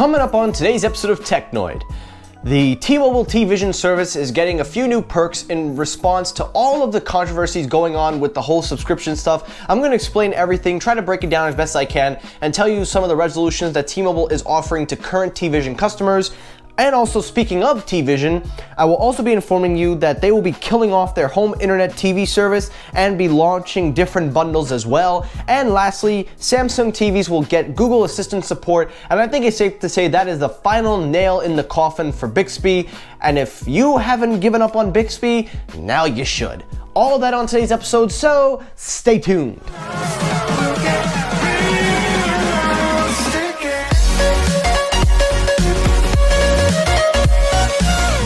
Coming up on today's episode of Technoid, the T-Mobile TVision service is getting a few new perks in response to all of the controversies going on with the whole subscription stuff. I'm going to explain everything, try to break it down as best I can, and tell you some of the resolutions that T-Mobile is offering to current TVision customers. And also, speaking of TVision, I will also be informing you that they will be killing off their home internet TV service and be launching different bundles as well. And lastly, Samsung TVs will get Google Assistant support, and I think it's safe to say that is the final nail in the coffin for Bixby. And if you haven't given up on Bixby, now you should. All of that on today's episode, so stay tuned.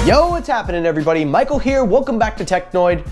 Yo, what's happening everybody? Michael here, welcome back to Technoid.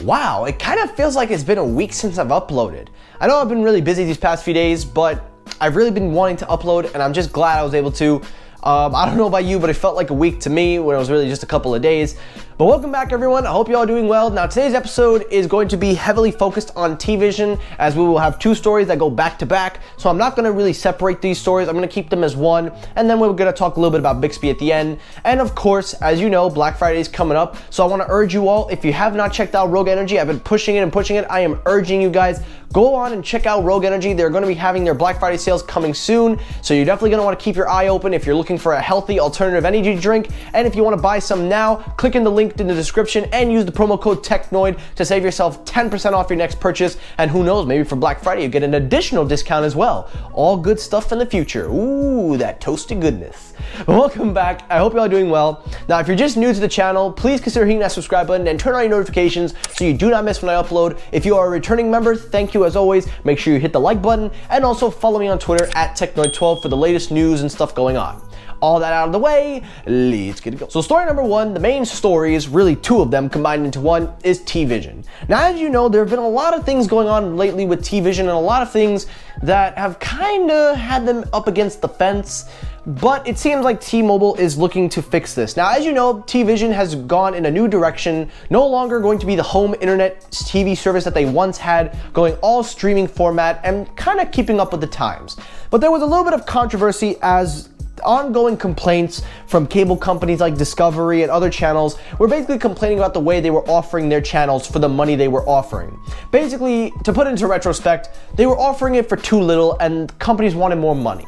Wow, it kind of feels like it's been a week since I've uploaded. I know I've been really busy these past few days, but I've really been wanting to upload and I'm just glad I was able to. I don't know about you, but it felt like a week to me when it was really just a couple of days. But welcome back everyone, I hope you all are doing well. Now today's episode is going to be heavily focused on TVision, as we will have two stories that go back to back. So I'm not going to really separate these stories, I'm going to keep them as one, and then we're going to talk a little bit about Bixby at the end. And of course, as you know, Black Friday is coming up, so I want to urge you all, if you have not checked out Rogue Energy, I've been pushing it, I am urging you guys, go on and check out Rogue Energy. They're going to be having their Black Friday sales coming soon, so you're definitely going to want to keep your eye open if you're looking for a healthy alternative energy drink. And if you want to buy some now, click in the link in the description and use the promo code TECHNOID to save yourself 10% off your next purchase. And who knows, maybe for Black Friday you get an additional discount as well. All good stuff in the future. Ooh, that toasted goodness. Welcome back, I hope you all are doing well. Now if you're just new to the channel, please consider hitting that subscribe button and turn on your notifications so you do not miss when I upload. If you are a returning member, thank you as always. Make sure you hit the like button and also follow me on Twitter at Technoid12 for the latest news and stuff going on. All that out of the way, let's get it going. So story number one, the main story is really two of them combined into one, is TVision. Now as you know, there have been a lot of things going on lately with TVision and a lot of things that have kind of had them up against the fence. But it seems like T-Mobile is looking to fix this. Now, as you know, TVision has gone in a new direction, no longer going to be the home internet TV service that they once had, going all streaming format and kind of keeping up with the times. But there was a little bit of controversy as ongoing complaints from cable companies like Discovery and other channels were basically complaining about the way they were offering their channels for the money they were offering. Basically, to put it into retrospect, they were offering it for too little and companies wanted more money.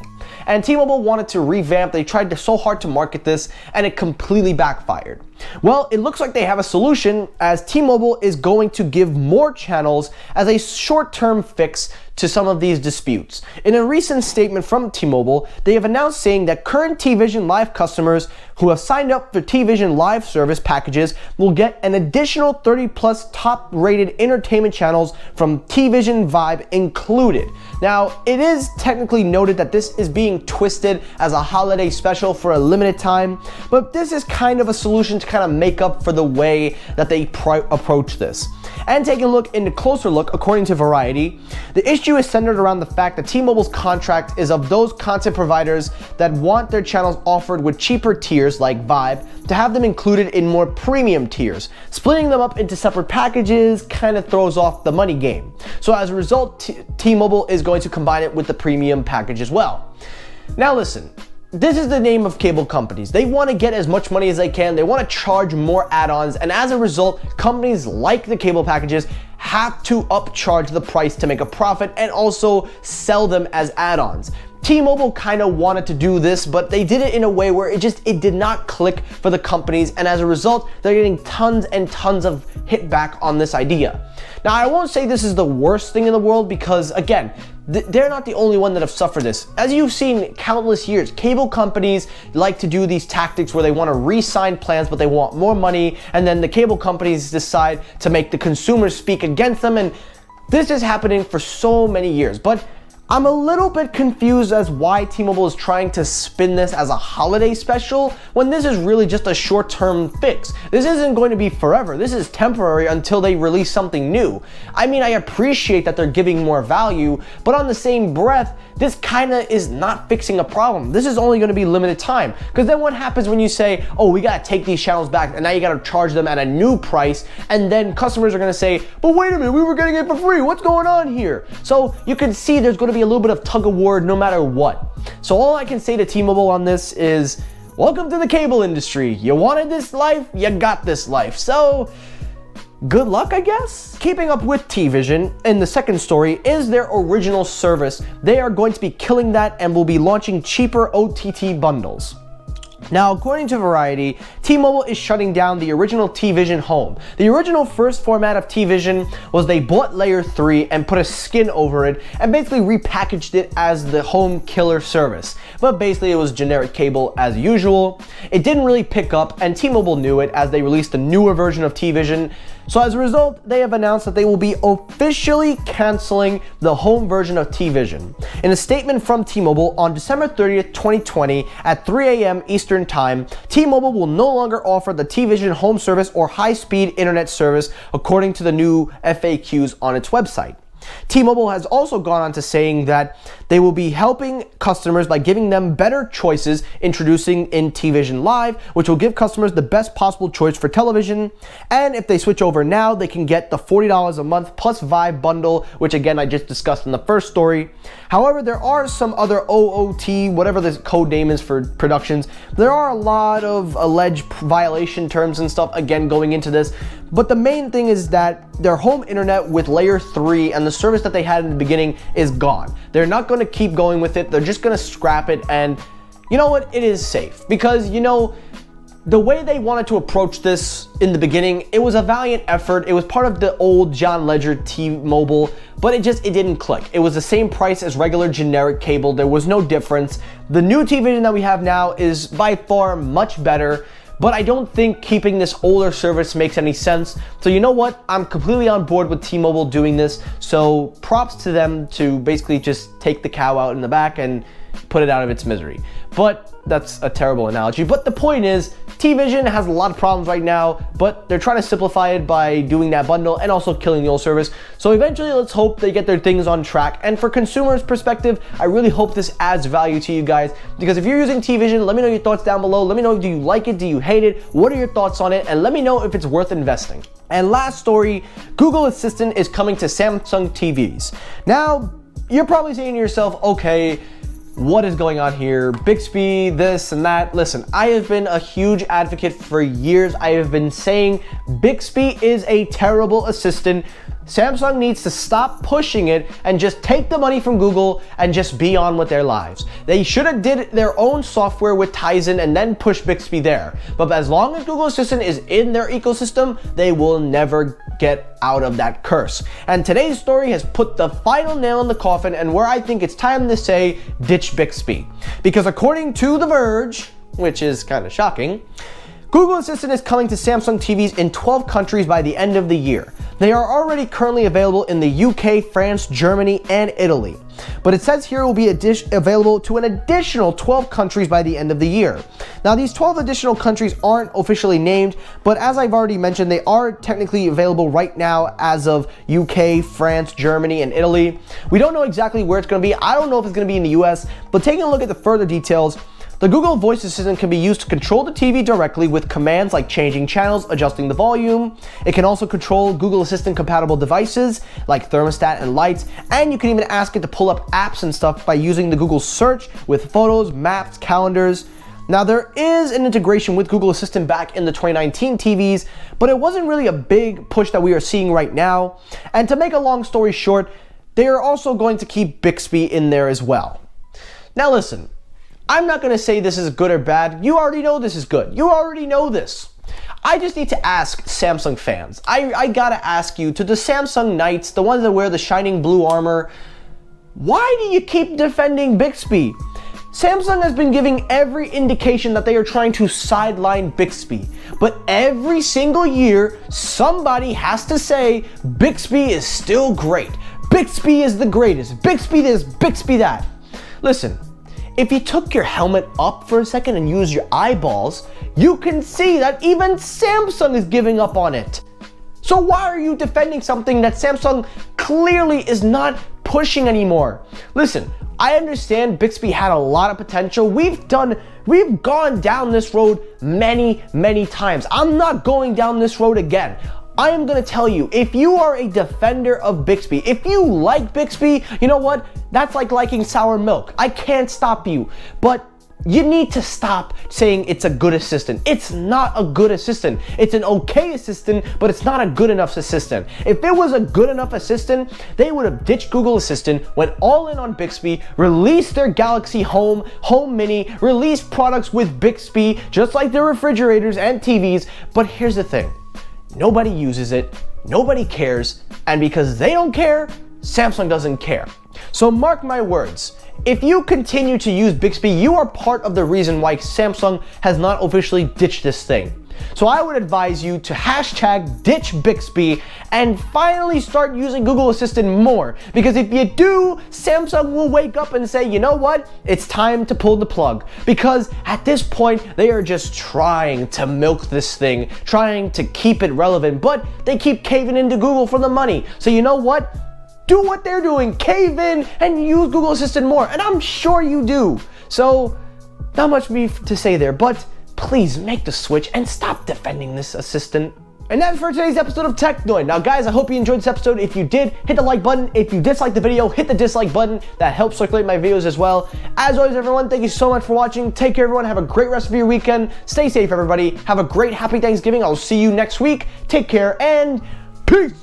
And T-Mobile wanted to revamp. They tried so hard to market this and it completely backfired. Well, it looks like they have a solution, as T-Mobile is going to give more channels as a short-term fix to some of these disputes. In a recent statement from T-Mobile, they have announced saying that current TVision Live customers who have signed up for TVision Live service packages will get an additional 30+ top-rated entertainment channels from TVision Vibe included. Now, it is technically noted that this is being twisted as a holiday special for a limited time, but this is kind of a solution to kind of make up for the way that they approach this. And taking a closer look, according to Variety, the issue is centered around the fact that T-Mobile's contract is of those content providers that want their channels offered with cheaper tiers like Vibe to have them included in more premium tiers. Splitting them up into separate packages kind of throws off the money game. So as a result, T-Mobile is going to combine it with the premium package as well. Now listen, this is the name of cable companies. They want to get as much money as they can. They want to charge more add-ons, and as a result, companies like the cable packages have to upcharge the price to make a profit and also sell them as add-ons. T-Mobile kind of wanted to do this, but they did it in a way where it did not click for the companies, and as a result, they're getting tons and tons of hit back on this idea. Now, I won't say this is the worst thing in the world because, again, they're not the only one that have suffered this. As you've seen countless years, cable companies like to do these tactics where they want to re-sign plans, but they want more money, and then the cable companies decide to make the consumers speak against them, and this is happening for so many years. But I'm a little bit confused as why T-Mobile is trying to spin this as a holiday special when this is really just a short-term fix. This isn't going to be forever. This is temporary until they release something new. I mean, I appreciate that they're giving more value, but on the same breath, this kind of is not fixing a problem. This is only going to be limited time, because then what happens when you say, oh, we got to take these channels back, and now you got to charge them at a new price, and then customers are going to say, but wait a minute, we were getting it for free, what's going on here? So you can see there's going to be a little bit of tug of war no matter what. So all I can say to T-Mobile on this is, welcome to the cable industry. You wanted this life, you got this life. So good luck, I guess? Keeping up with TVision, in the second story, is their original service. They are going to be killing that and will be launching cheaper OTT bundles. Now, according to Variety, T-Mobile is shutting down the original TVision Home. The original first format of TVision was they bought Layer 3 and put a skin over it and basically repackaged it as the home killer service. But basically it was generic cable as usual. It didn't really pick up, and T-Mobile knew it as they released a newer version of TVision. So as a result, they have announced that they will be officially canceling the home version of TVision. In a statement from T-Mobile on December 30th, 2020 at 3 a.m. Eastern Time, T-Mobile will no longer offer the TVision home service or high-speed internet service according to the new FAQs on its website. T-Mobile has also gone on to saying that they will be helping customers by giving them better choices, introducing in TVision Live, which will give customers the best possible choice for television. And if they switch over now, they can get the $40 a month plus Vibe bundle, which again I just discussed in the first story. However, there are some other OOT, whatever the code name is for productions. There are a lot of alleged violation terms and stuff again going into this. But the main thing is that their home internet with Layer 3 and the service that they had in the beginning is gone. They're not going to keep going with it. They're just going to scrap it. And you know what? It is safe because, you know, the way they wanted to approach this in the beginning, it was a valiant effort. It was part of the old John Ledger T-Mobile, but it didn't click. It was the same price as regular generic cable. There was no difference. The new TVision that we have now is by far much better. But I don't think keeping this older service makes any sense. So you know what? I'm completely on board with T-Mobile doing this. So props to them to basically just take the cow out in the back and put it out of its misery. But that's a terrible analogy. But the point is, TVision has a lot of problems right now, but they're trying to simplify it by doing that bundle and also killing the old service. So eventually, let's hope they get their things on track. And for consumers' perspective, I really hope this adds value to you guys, because if you're using TVision, let me know your thoughts down below. Let me know, do you like it? Do you hate it? What are your thoughts on it? And let me know if it's worth investing. And last story, Google Assistant is coming to Samsung TVs. Now, you're probably saying to yourself, okay, what is going on here? Bixby, this and that. Listen, I have been a huge advocate for years. I have been saying Bixby is a terrible assistant. Samsung needs to stop pushing it and just take the money from Google and just be on with their lives. They should have did their own software with Tizen and then push Bixby there. But as long as Google Assistant is in their ecosystem, they will never get out of that curse. And today's story has put the final nail in the coffin and where I think it's time to say ditch Bixby. Because according to The Verge, which is kind of shocking, Google Assistant is coming to Samsung TVs in 12 countries by the end of the year. They are already currently available in the UK, France, Germany, and Italy. But it says here it will be available to an additional 12 countries by the end of the year. Now, these 12 additional countries aren't officially named, but as I've already mentioned, they are technically available right now as of UK, France, Germany, and Italy. We don't know exactly where it's going to be. I don't know if it's going to be in the US, but taking a look at the further details, the Google Voice Assistant can be used to control the TV directly with commands like changing channels, adjusting the volume. It can also control Google Assistant compatible devices like thermostat and lights, and you can even ask it to pull up apps and stuff by using the Google search with photos, maps, calendars. Now, there is an integration with Google Assistant back in the 2019 TVs, but it wasn't really a big push that we are seeing right now. And to make a long story short, they are also going to keep Bixby in there as well. Now listen, I'm not going to say this is good or bad. You already know this is good. You already know this. I just need to ask Samsung fans. I gotta ask you, to the Samsung Knights, the ones that wear the shining blue armor, why do you keep defending Bixby? Samsung has been giving every indication that they are trying to sideline Bixby. But every single year, somebody has to say Bixby is still great. Bixby is the greatest. Bixby this, Bixby that. Listen. If you took your helmet up for a second and used your eyeballs, you can see that even Samsung is giving up on it. So why are you defending something that Samsung clearly is not pushing anymore. Listen, I understand Bixby had a lot of potential. We've gone down this road many times. I'm not going down this road again. I am gonna tell you, if you are a defender of Bixby, if you like Bixby, you know what? That's like liking sour milk. I can't stop you, but you need to stop saying it's a good assistant. It's not a good assistant. It's an okay assistant, but it's not a good enough assistant. If it was a good enough assistant, they would have ditched Google Assistant, went all in on Bixby, released their Galaxy Home, Home Mini, released products with Bixby, just like their refrigerators and TVs. But here's the thing. Nobody uses it, nobody cares, and because they don't care, Samsung doesn't care. So mark my words, if you continue to use Bixby, you are part of the reason why Samsung has not officially ditched this thing. So I would advise you to hashtag ditch Bixby and finally start using Google Assistant more, because if you do, Samsung will wake up and say, you know what, it's time to pull the plug, because at this point they are just trying to milk this thing, trying to keep it relevant, but they keep caving into Google for the money. So you know what? Do what they're doing, cave in and use Google Assistant more, and I'm sure you do. So not much to say there, but please make the switch and stop defending this assistant. And that's for today's episode of Technoid. Now guys, I hope you enjoyed this episode. If you did, hit the like button. If you dislike the video, hit the dislike button. That helps circulate my videos as well. As always, everyone, thank you so much for watching. Take care, everyone. Have a great rest of your weekend. Stay safe, everybody. Have a great, happy Thanksgiving. I'll see you next week. Take care and peace.